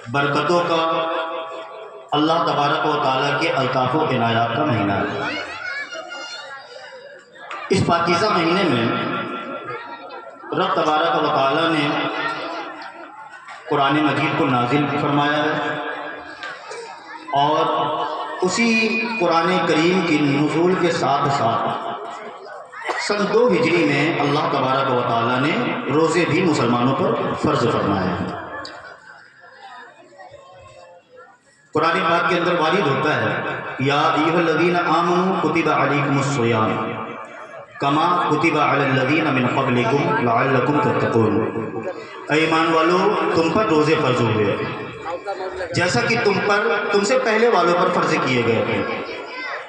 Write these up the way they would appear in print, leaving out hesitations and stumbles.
برکتوں کا، اللہ تبارک و تعالیٰ کے الطاف و عنایات کا مہینہ ہے۔ اس پاکیزہ مہینے میں رب تبارک و تعالیٰ نے قرآن مجید کو نازل فرمایا ہے، اور اسی قرآن کریم کی نزول کے ساتھ ساتھ سن 2 ہجری میں اللہ تبارک و تعالیٰ نے روزے بھی مسلمانوں پر فرض فرمایا ہے۔ قرآن پاک کے اندر وارد ہوتا ہے یا ایھا الذین آمنوا کتب علیکم الصیام کما کتب علی الذین من قبلکم لعلکم تتقون، اے ایمان والو تم پر روزے فرض ہوئے جیسا کہ تم سے پہلے والوں پر فرض کیے گئے تھے،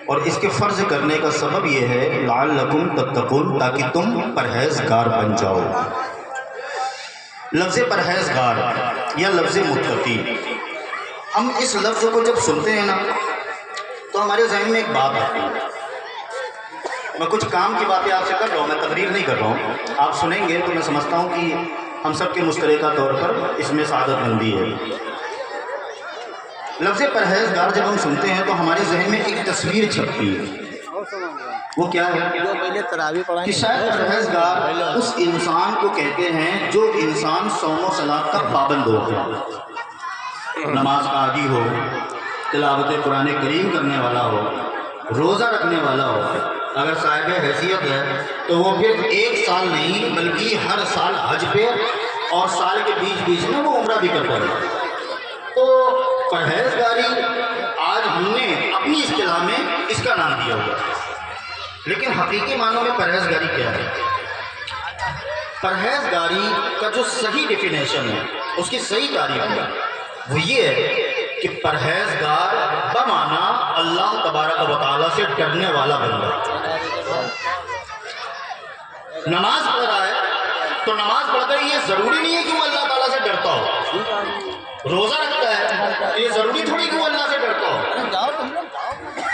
اور اس کے فرض کرنے کا سبب یہ ہے لعلکم تتقون، تاکہ تم پرہیزگار بن جاؤ۔ لفظ پرہیزگار یا لفظ متقی، ہم اس لفظ کو جب سنتے ہیں نا تو ہمارے ذہن میں ایک بات آتی ہے۔ میں کچھ کام کی باتیں آپ سے کر رہا ہوں، میں تقریر نہیں کر رہا ہوں، آپ سنیں گے تو میں سمجھتا ہوں کہ ہم سب کے مشترکہ طور پر اس میں سعادت مندی ہے۔ لفظ پرہیزگار جب ہم سنتے ہیں تو ہمارے ذہن میں ایک تصویر چھپتی ہے، وہ کیا ہے کہ شاید پرہیزگار اس انسان کو کہتے ہیں جو انسان صوم و صلاۃ کا پابند ہو گیا، نماز کا عادی ہو، تلاوت قرآن کریم کرنے والا ہو، روزہ رکھنے والا ہو، اگر صاحب حیثیت ہے تو وہ پھر 1 سال نہیں بلکہ ہر سال حج پہ اور سال کے بیچ میں وہ عمرہ بھی کرتا ہے۔ تو پرہیزگاری آج ہم نے اپنی اصطلاح میں اس کا نام دیا ہوا ہے، لیکن حقیقی معنوں میں پرہیزگاری کیا ہے؟ پرہیزگاری کا جو صحیح ڈیفینیشن ہے، اس کی صحیح تعریف ہے، وہ یہ ہے کہ پرہیزگار بمعنی اللہ تبارک و تعالیٰ سے ڈرنے والا بندہ۔ نماز پڑھ رہا ہے تو نماز پڑھ کر یہ ضروری نہیں ہے کہ وہ اللہ تعالیٰ سے ڈرتا ہو، روزہ رکھتا ہے تو یہ ضروری تھوڑی کہ وہ اللہ سے ڈرتا ہو،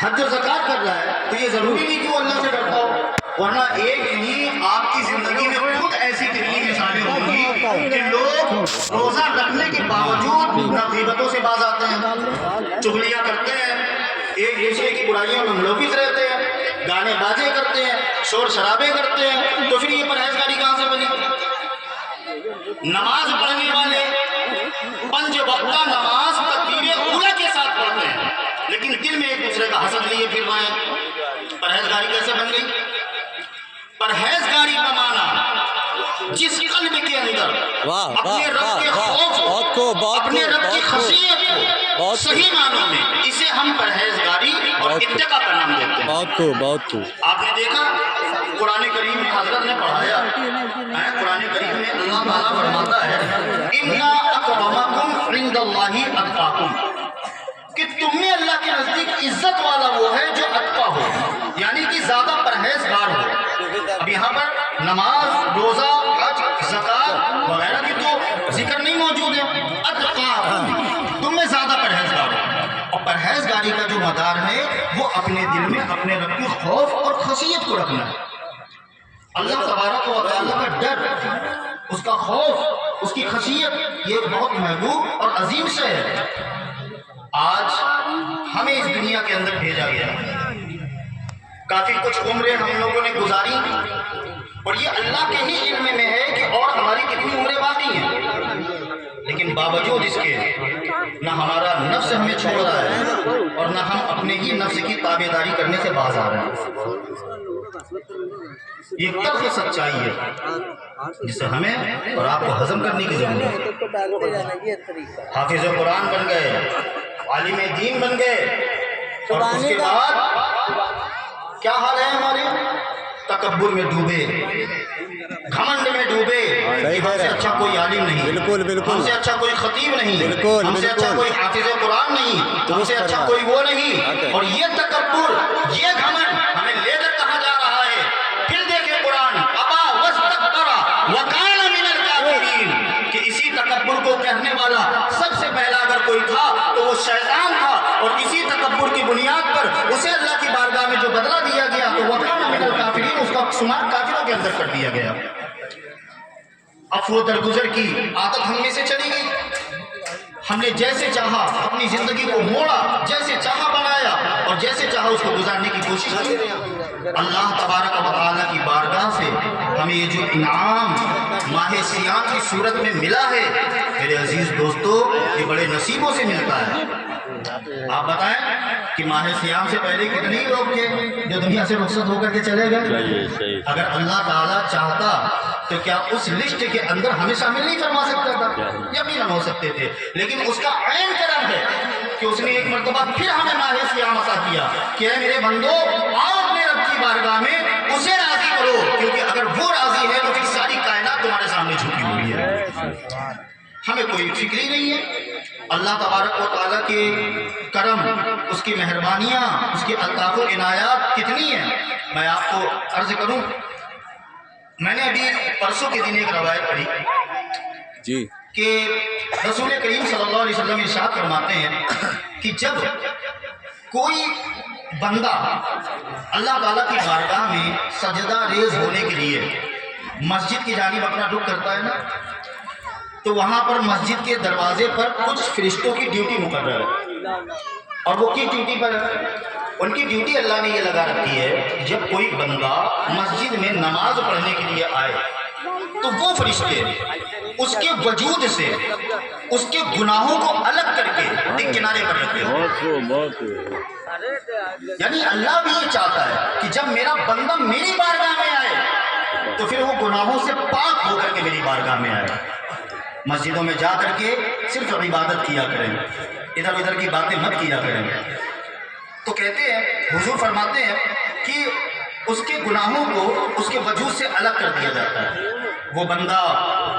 حج و زکوٰۃ کر رہا ہے تو یہ ضروری نہیں کہ وہ اللہ سے ڈرتا ہو، ورنہ ایک نہیں آپ کی زندگی میں خود ایسی کتنی مثالیں ہوں گی کہ لوگ روزہ رکھنے کے باوجود غیبتوں سے باز آتے ہیں، چغلیاں کرتے ہیں، ایک دوسرے کی برائیوں میں ملوث رہتے ہیں، گانے بازے کرتے ہیں، شور شرابے کرتے ہیں، تو پھر یہ پرہیزگاری کہاں سے بنی؟ نماز پڑھنے والے 5 وقتہ نماز تکبیر اولیٰ کے ساتھ پڑھتے ہیں، لیکن دل میں ایک دوسرے کا حسد لیے پھر رہے ہیں، پرہیزگاری کیسے بن گئی؟ پرہیزگاری کا معنی جس قلب کے اندر اپنے رب کے خوف کو، اپنے رب کی خشیت کو صحیح معنوں میں، اسے ہم پرہیزگاری اور اتقا کا نام دیتے ہیں۔ آپ نے دیکھا قرآن کریم میں حضرت نے پڑھایا، قرآن کریم میں اللہ تعالیٰ فرماتا ہے اِنَّ أَكْرَمَكُمْ عِندَ اللَّهِ أَتْقَاكُمْ، کہ تم میں اللہ کے نزدیک عزت والا وہ ہے جو اتقا ہو، یعنی کہ زیادہ پرہیزگار ہو۔ اب یہاں پر نماز، روزہ، حج، زکوٰۃ وغیرہ کی تو ذکر نہیں موجود ہے، اتقا تم میں زیادہ پرہیزگار ہو، اور پرہیزگاری کا جو مدار ہے وہ اپنے دل میں اپنے رب کی خوف اور خشیت کو رکھنا ہے، اللہ تبارک و تعالیٰ کا ڈر، اس کا خوف، اس کی خشیت، یہ بہت محبوب اور عظیم شے ہے۔ آج ہمیں اس دنیا کے اندر بھیجا گیا، کافی کچھ عمریں ہم لوگوں نے گزاری، اور یہ اللہ کے ہی علم میں ہے کہ اور ہماری کتنی عمریں باقی ہیں، لیکن باوجود اس کے نہ ہمارا نفس ہمیں چھوڑ رہا ہے اور نہ ہم اپنے ہی نفس کی تابعداری کرنے سے باز آ رہے ہیں۔ یہ تلخ سچائی ہے جسے ہمیں اور آپ کو ہضم کرنے کی ضرورت ہے۔ حافظ قرآن بن گئے، عالم دین بن گئے، اور اس کے بعد کیا حال ہے ہمارے؟ تکبر میں ڈوبے، گھمنڈ میں ڈوبے کہ ہم سے اچھا کوئی عالم نہیں، ہم سے اچھا کوئی خطیب نہیں، ہم سے اچھا کوئی حافظ قرآن نہیں، ہم سے اچھا کوئی وہ نہیں، اور یہ تکبر، یہ گھمنڈ ہمیں لے کر کہا جا رہا ہے۔ پھر دیکھیں قرآن ابا واستکبر وکان من الکافرین، کہ اسی تکبر کو کہنے والا سب سے پہلا اگر کوئی تھا تو وہ شیطان تھا، اور اسی تکبر کی بنیاد پر اسے اللہ کی بارگاہ میں جو بدلہ دیا گیا تو وکان من الکافرین، اس کا شمار کافروں کے اندر کر دیا گیا۔ عفو درگزر کی عادت ہم میں سے چلی گئی، ہم نے جیسے چاہا اپنی زندگی کو موڑا، جیسے چاہا بنایا اور جیسے چاہا اس کو گزارنے کی کوشش کی۔ اللہ تبارک و تعالیٰ کی بارگاہ سے ہمیں یہ جو انعام ماہ سیام کی صورت میں ملا ہے میرے عزیز دوستو، یہ بڑے نصیبوں سے ملتا ہے۔ آپ بتائیں کہ ماہ سیام سے پہلے کتنے لوگ تھے جو دنیا سے رخصت ہو کر کے چلے گئے؟ اگر اللہ تعالیٰ چاہتا تو کیا اس لسٹ کے اندر ہمیں شامل نہیں فرما سکتا تھا؟ یقیناً ہو سکتے تھے، لیکن اس کا عین کرم ہے کہ اس نے ایک مرتبہ پھر ہمیں ماہ سیام عطا کیا کہ اے میرے بندو آؤ اپنے رب کی بارگاہ میں اسے راضی کرو، کیونکہ اگر وہ راضی ہے تو پھر ساری کائنات تمہارے سامنے جھکی ہوئی ہے۔ ہمیں کوئی فکر ہی نہیں ہے۔ اللہ تبارک و تعالیٰ کے کرم، اس کی مہربانیاں، اس کی الطاف و عنایات کتنی ہیں۔ میں آپ کو عرض کروں، میں نے ابھی پرسوں کے دن ایک روایت پڑھی جی کہ رسول کریم صلی اللہ علیہ وسلم ارشاد فرماتے ہیں کہ جب کوئی بندہ اللہ تعالیٰ کی بارگاہ میں سجدہ ریز ہونے کے لیے مسجد کی جانب اپنا رخ کرتا ہے نا، تو وہاں پر مسجد کے دروازے پر کچھ فرشتوں کی ڈیوٹی مقرر ہے۔ اور وہ کس ڈیوٹی پر ہے؟ ان کی ڈیوٹی اللہ نے یہ لگا رکھی ہے کہ جب کوئی بندہ مسجد میں نماز پڑھنے کے لیے آئے تو وہ فرشتے اس کے وجود سے اس کے گناہوں کو الگ کر کے ایک کنارے پر رکھتے ہیں۔ یعنی اللہ بھی یہ چاہتا ہے کہ جب میرا بندہ میری بارگاہ میں آئے تو پھر وہ گناہوں سے پاک ہو کر کے میری بارگاہ میں آئے۔ مسجدوں میں جا کر کے صرف عبادت کیا کریں، ادھر ادھر کی باتیں مت کیا کریں۔ تو کہتے ہیں، حضور فرماتے ہیں کہ اس کے گناہوں کو اس کے وجود سے الگ کر دیا جاتا ہے۔ وہ بندہ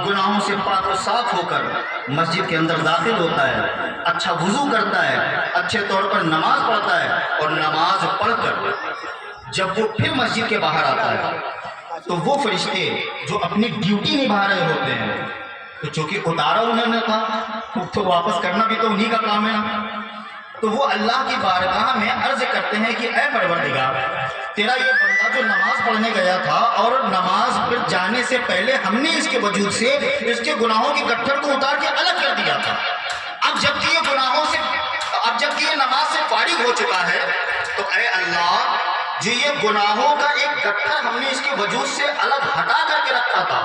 گناہوں سے پاک و صاف ہو کر مسجد کے اندر داخل ہوتا ہے، اچھا وضو کرتا ہے، اچھے طور پر نماز پڑھتا ہے، اور نماز پڑھ کر جب وہ پھر مسجد کے باہر آتا ہے تو وہ فرشتے جو اپنی ڈیوٹی نبھا رہے ہوتے ہیں، تو چونکہ اتارا انہوں نے تھا تو واپس کرنا بھی تو انہی کا کام ہے نا، تو وہ اللہ کی بارگاہ میں عرض کرتے ہیں کہ اے پروردگار، تیرا یہ بندہ جو نماز پڑھنے گیا تھا اور نماز پر جانے سے پہلے ہم نے اس کے وجود سے اس کے گناہوں کی گٹھر کو اتار کے الگ کر دیا تھا، اب جب کہ یہ نماز سے فارغ ہو چکا ہے تو اے اللہ، جو یہ گناہوں کا ایک گٹھر ہم نے اس کے وجود سے الگ ہٹا کر کے رکھا تھا،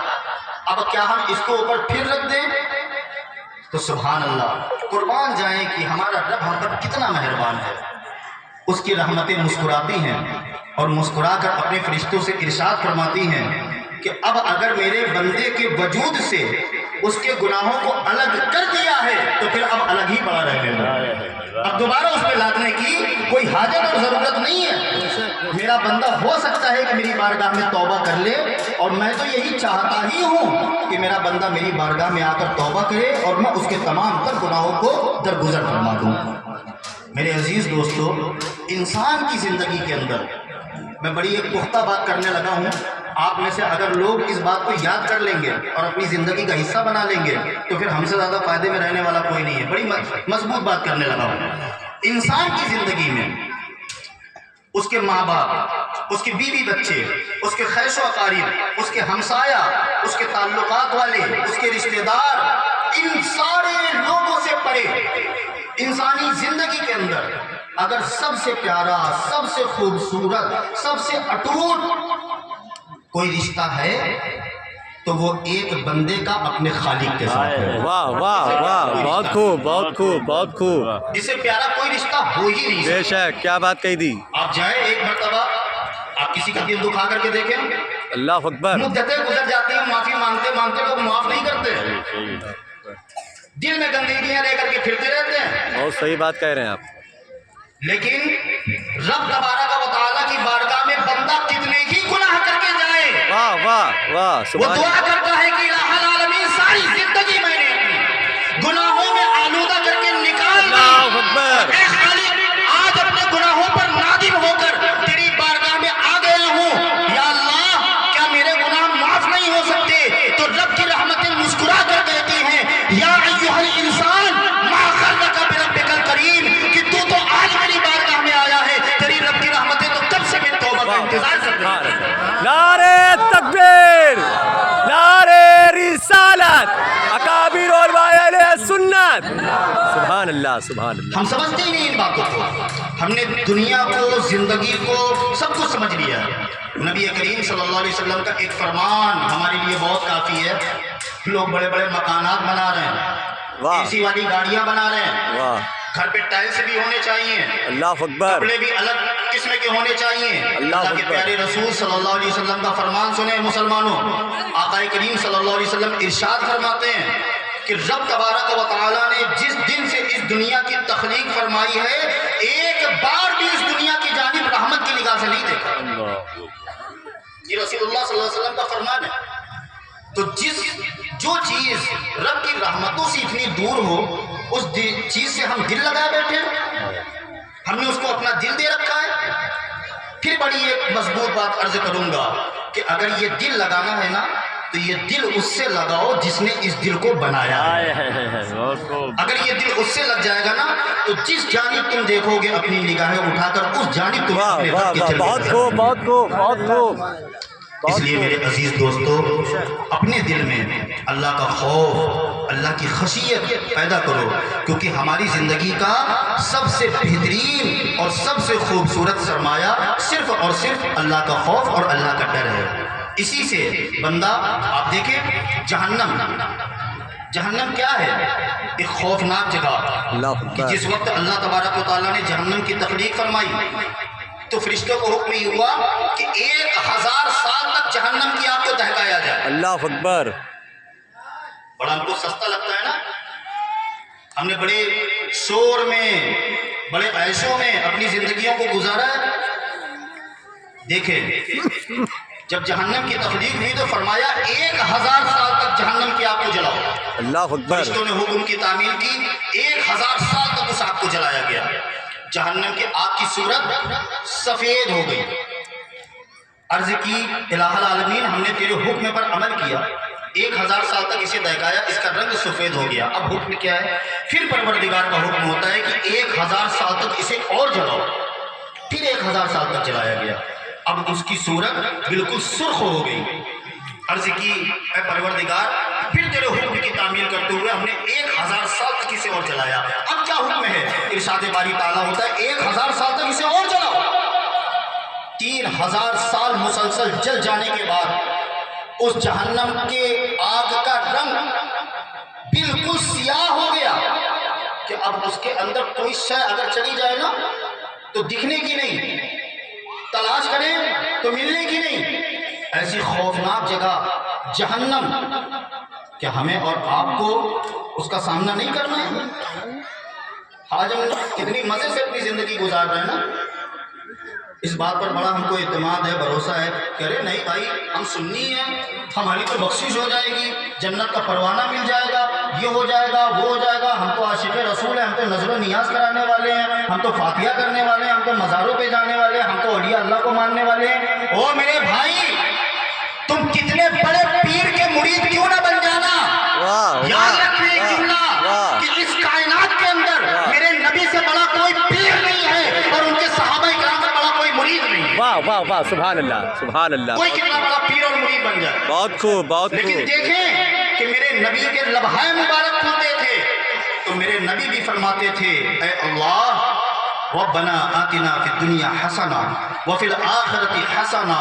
اب کیا ہم اس کو اوپر پھر رکھ دیں؟ تو سبحان اللہ، قربان جائیں کہ ہمارا رب ہم پر کتنا مہربان ہے۔ اس کی رحمتیں مسکراتی ہیں اور مسکرا کر اپنے فرشتوں سے ارشاد فرماتی ہیں کہ اب اگر میرے بندے کے وجود سے اس کے گناہوں کو الگ کر دیا ہے تو پھر اب الگ ہی پڑا رہنے دو، اب دوبارہ اس پہ لادنے کی کوئی حاجت اور ضرورت نہیں ہے۔ میرا بندہ ہو سکتا ہے کہ میری بارگاہ میں توبہ کر لے، اور میں تو یہی چاہتا ہی ہوں کہ میرا بندہ میری بارگاہ میں آ کر توبہ کرے اور میں اس کے تمام تر گناہوں کو درگزر فرما دوں۔ میرے عزیز دوستو، انسان کی زندگی کے اندر میں بڑی ایک پختہ بات کرنے لگا ہوں، آپ میں سے اگر لوگ اس بات کو یاد کر لیں گے اور اپنی زندگی کا حصہ بنا لیں گے تو پھر ہم سے زیادہ فائدے میں رہنے والا کوئی نہیں ہے۔ بڑی مضبوط بات کرنے لگا ہوں۔ انسان کی زندگی میں اس کے ماں باپ، اس کے بیوی بچے، اس کے خیش و اقارب، اس کے ہمسایہ، اس کے تعلقات والے، اس کے رشتہ دار، ان سارے لوگوں سے پرے انسانی زندگی کے اندر اگر سب سے پیارا، سب سے خوبصورت، سب سے اٹوٹ کوئی رشتہ ہے تو وہ ایک بندے کا اپنے خالق کے ساتھ ہے۔ واہ واہ واہ، بہت خوب بہت خوب بہت خوب، اس سے پیارا کوئی رشتہ ہو ہی نہیں بے شک، کیا بات کہی دی۔ آپ جائیں ایک مرتبہ، آپ کسی کا دل دکھا کر کے دیکھیں، اللہ اکبر، مدتیں گزر جاتی ہیں، معافی مانگتے مانگتے لوگ معاف نہیں کرتے، دل میں گندگیاں لے کر کے پھرتے رہتے ہیں۔ بہت صحیح بات کہہ رہے ہیں آپ۔ لیکن رب تبارک و تعالیٰ کی بارگاہ میں بندہ کتنے ہی گناہ کر کے جائے، واہ واہ واہ، وہ سبحان دعا کرتا ہے کہ الہ العالمین ساری زندگی میں نے اپنی گناہوں میں آلودہ کر کے نکال دی، اللہ اکبر، اے خالق آج اپنے گناہوں پر نادم ہو کر تیری بارگاہ میں آ گیا ہوں، یا اللہ کیا میرے گناہ معاف نہیں ہو سکتے؟ تو رب کی رحمتیں مسکرا کر کہتی ہیں، یا ایھا الانسان ما غرک بربک الکریم، کہ تو آج میری بارگاہ میں آیا ہے، تیری رب کی رحمتیں تو کب سے میں توبہ کا انتظار کر رہی ہوں۔ نعرے تکبیر، نعرے رسالت، اکابر علماء اہل سنت، سبحان اللہ سبحان اللہ. ہم سمجھتے ہی نہیں ان باتوں کو. ہم نے دنیا کو، زندگی کو، سب کچھ سمجھ لیا. نبی کریم صلی اللہ علیہ وسلم کا ایک فرمان ہمارے لیے بہت کافی ہے. لوگ بڑے بڑے مکانات بنا رہے ہیں، واہ. اے سی والی گاڑیاں بنا رہے ہیں، واہ. گھر پہ ٹائلس بھی ہونے چاہیے، اللہ اکبر. کپڑے بھی الگ قسم کے ہونے چاہیے. اللہ اللہ کے اکبر. پیارے رسول صلی اللہ علیہ وسلم کا فرمان سنیں مسلمانوں. آقا کریم صلی اللہ علیہ وسلم ارشاد فرماتے ہیں کہ رب تبارک و تعالیٰ نے جس دن سے اس دنیا کی تخلیق فرمائی ہے، ایک بار بھی اس دنیا کی جانب رحمت کی نگاہ سے نہیں دیکھا. یہ رسول اللہ صلی اللہ علیہ وسلم کا فرمان ہے. تو جو چیز رب کی رحمتوں سے اتنی دور ہو، اس چیز سے ہم دل لگائے بیٹھے ہیں. ہم نے اس کو اپنا دل دے رکھا ہے. پھر بڑی ایک مضبوط بات عرض کروں گا کہ اگر یہ دل لگانا ہے نا، تو یہ دل اس سے لگاؤ جس نے اس دل کو بنایا ہے. اگر یہ دل اس سے لگ جائے گا نا، تو جس جانب تم دیکھو گے اپنی نگاہیں اٹھا کر، اس جانب تم اپنے رب کے چل بہت خوب بہت خوب بہت خوب. اس لیے میرے عزیز دوستو، اپنے دل میں اللہ کا خوف، اللہ کی خشیت پیدا کرو، کیونکہ ہماری زندگی کا سب سے بہترین اور سب سے خوبصورت سرمایہ صرف اور صرف اللہ کا خوف اور اللہ کا ڈر ہے. اسی سے بندہ، آپ دیکھیں جہنم کیا ہے؟ ایک خوفناک جگہ کہ جس وقت اللہ تبارک و تعالیٰ نے جہنم کی تخلیق فرمائی تو فرشتوں کو حکم ہی ہوا کہ 1000 سال تک جہنم کی آگ کو دہکایا جائے. اللہ اکبر. بڑا ہم کو سستا لگتا ہے نا. ہم نے بڑے شور میں، بڑے عیشوں میں اپنی زندگیوں کو گزارا ہے. دیکھیں جب جہنم کی تخلیق ہوئی تو فرمایا 1000 سال تک جہنم کی آگ کو جلاؤ. اللہ اکبر. فرشتوں نے حکم کی تعمیل کی، 1000 سال تک اس آگ کو جلایا گیا. جہنم کی آگ کی صورت سفید ہو گئی. عرض کی الہ العالمین، ہم نے تیرے حکم پر عمل کیا، 1000 سال تک اسے دہکایا، اس کا رنگ سفید ہو گیا. اب حکم کیا ہے؟ پھر پروردگار کا حکم ہوتا ہے کہ 1000 سال تک اسے اور جلاؤ. پھر 1000 سال تک جلایا گیا. اب اس کی صورت بالکل سرخ ہو گئی. عرض کی اے پروردگار، پھر تیرے حکم کی تعمیل کرتے ہوئے ہم نے 1000 سال تک اسے اور جلایا. اب کیا حکم ہے؟ ارشاد باری تعالیٰ ہوتا ہے 1000 سال تک اسے اور جلاؤ. 3000 سال مسلسل جل جانے کے بعد اس جہنم کے آگ کا رنگ بالکل سیاہ ہو گیا کہ اب اس کے اندر کوئی شے اگر چلی جائے نا تو دکھنے کی نہیں، تلاش کریں تو ملنے کی نہیں. ایسی خوفناک جگہ جہنم، کیا ہمیں اور آپ کو اس کا سامنا نہیں کرنا ہے؟ آج ہم کتنی مزے سے اپنی زندگی گزار رہے ہیں نا. اس بات پر بڑا ہم کو اعتماد ہے، بھروسہ ہے کہ ارے نہیں بھائی، ہم سنی ہیں، ہماری تو بخشش ہو جائے گی، جنت کا پروانہ مل جائے گا، یہ ہو جائے گا، وہ ہو جائے گا. ہم تو عاشق رسول ہیں، ہم تو نظر و نیاز کرانے والے ہیں، ہم تو فاتحہ کرنے والے ہیں، ہم تو مزاروں پہ جانے والے ہیں، ہم تو اولیاء اللہ کو ماننے والے ہیں. او میرے بھائی، تم کتنے بڑے پیر کے مرید کیوں نہ بن جانا. یاد رکھنا ایک جملہ کہ اس کائنات کے اندر میرے نبی سے بڑا کوئی پیر نہیں ہے اور ان کے صحابہ کرام سے بڑا کوئی مرید نہیں ہے. واہ واہ واہ، سبحان اللہ سبحان اللہ. کوئی کتنا بڑا پیر اور مرید بن جائے. بہت خوب بہت خوب. لیکن دیکھیں کہ میرے نبی کے لبھائے مبارک کھلتے تھے تو میرے نبی بھی فرماتے تھے اے اللہ ربنا آتنا فی الدنیا حسنہ وفی الآخرۃ حسنہ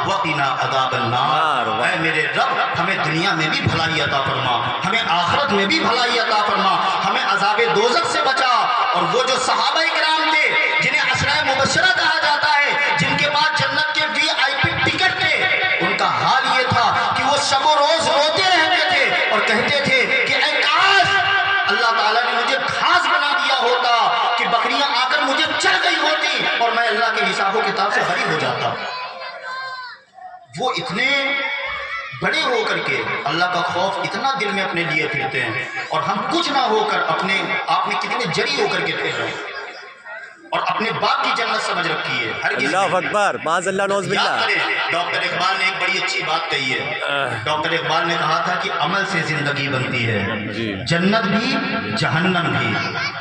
وقنا عذاب النار. اے میرے رب، ہمیں دنیا میں بھی بھلائی عطا فرما، ہمیں آخرت میں بھی بھلائی عطا فرما، ہمیں عذاب دوزخ سے بچا. اور وہ جو صحابہ کرام تھے جنہیں عشرہ مبشرہ کہا جاتا ہے، جن کے پاس جنت کے VIP ٹکٹ تھے، ان کا حال یہ تھا کہ وہ شب و روز روتے رہتے تھے اور کہتے تھے کہ اے کاش اللہ تعالیٰ نے مجھے گھاس بنا دیا ہوتا، کہ بکریاں آ کر مجھے چر گئی ہوتی اور میں اللہ کے حساب و کتاب سے بری ہو جاتا. وہ اتنے بڑے ہو کر کے اللہ کا خوف اتنا دل میں اپنے لیے پھرتے ہیں، اور ہم کچھ نہ ہو کر اپنے آپ میں کتنے جری ہو کر کے پھر رہے ہیں اور اپنے باپ کی جنت سمجھ رکھی ہے. اللہ اکبر، معاذ اللہ نعوذ باللہ. یاد کریں، ڈاکٹر اقبال نے ایک بڑی اچھی بات کہی ہے. ڈاکٹر اقبال نے کہا تھا کہ عمل سے زندگی بنتی ہے، جنت بھی جہنم بھی.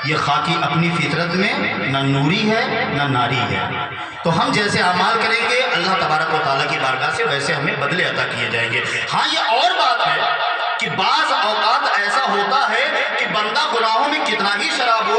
یہ خاکی اپنی فطرت میں نہ نوری ہے نہ ناری ہے. تو ہم جیسے اعمال کریں گے اللہ تبارک و تعالیٰ کی بارگاہ سے ویسے ہمیں بدلے عطا کیے جائیں گے. ہاں یہ اور بات ہے کہ بعض اوقات ایسا ہوتا ہے کہ بندہ گناہوں میں کتنا ہی شراب ہو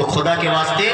تو خدا کے واسطے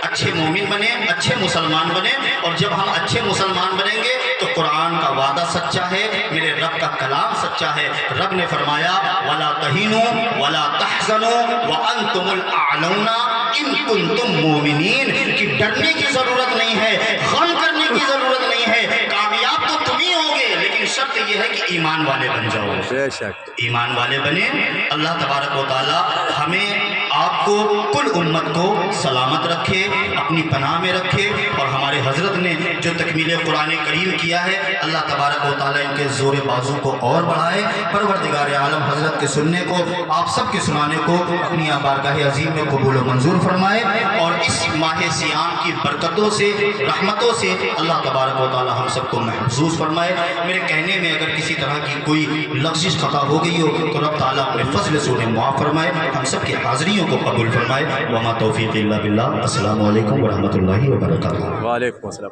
اچھے مومن بنے، اچھے مسلمان بنے، اور جب ہم اچھے مسلمان بنیں گے تو قرآن کا وعدہ سچا ہے، میرے رب کا کلام سچا ہے۔ رب نے فرمایا وَلَا تَهِنُوا وَلَا تَحْزَنُوا وَأَنْتُمُ الْأَعْلَوْنَ إِن كُنتُم مُؤْمِنِينَ، کہ ڈرنے کی ضرورت نہیں ہے، غم کرنے کی ضرورت نہیں ہے، کامیاب تو تم ہی ہوگے، لیکن شرط یہ ہے کہ ایمان والے بن جاؤ۔ بے شک ایمان والے بنے۔ اللہ تبارک و تعالی ہمیں آپ کو کل امت کو سلامت رکھے، اپنی پناہ میں رکھے، اور ہمارے حضرت نے جو تکمیل قرآن کریم کیا ہے اللہ تبارک و تعالی ان کے زور بازو کو اور بڑھائے۔ پروردگار عالم حضرت کے سننے کو، آپ سب کے سنانے کو اپنی بارگاہ عظیم میں قبول و منظور فرمائے، اور اس ماہ سیام کی برکتوں سے، رحمتوں سے اللہ تبارک و تعالی ہم سب کو محفوظ فرمائے۔ میرے کہنے میں اگر کسی طرح کی کوئی لغزش خطا ہو گئی ہو تو رب تعالیٰ اپنے فضل سے انہیں معاف فرمائے، ہم سب کی حاضریوں کو قبول فرمائے۔ وما توفیق الا باللہ۔ السلام علیکم ورحمۃ اللہ وبرکاتہ۔ وعلیکم السلام۔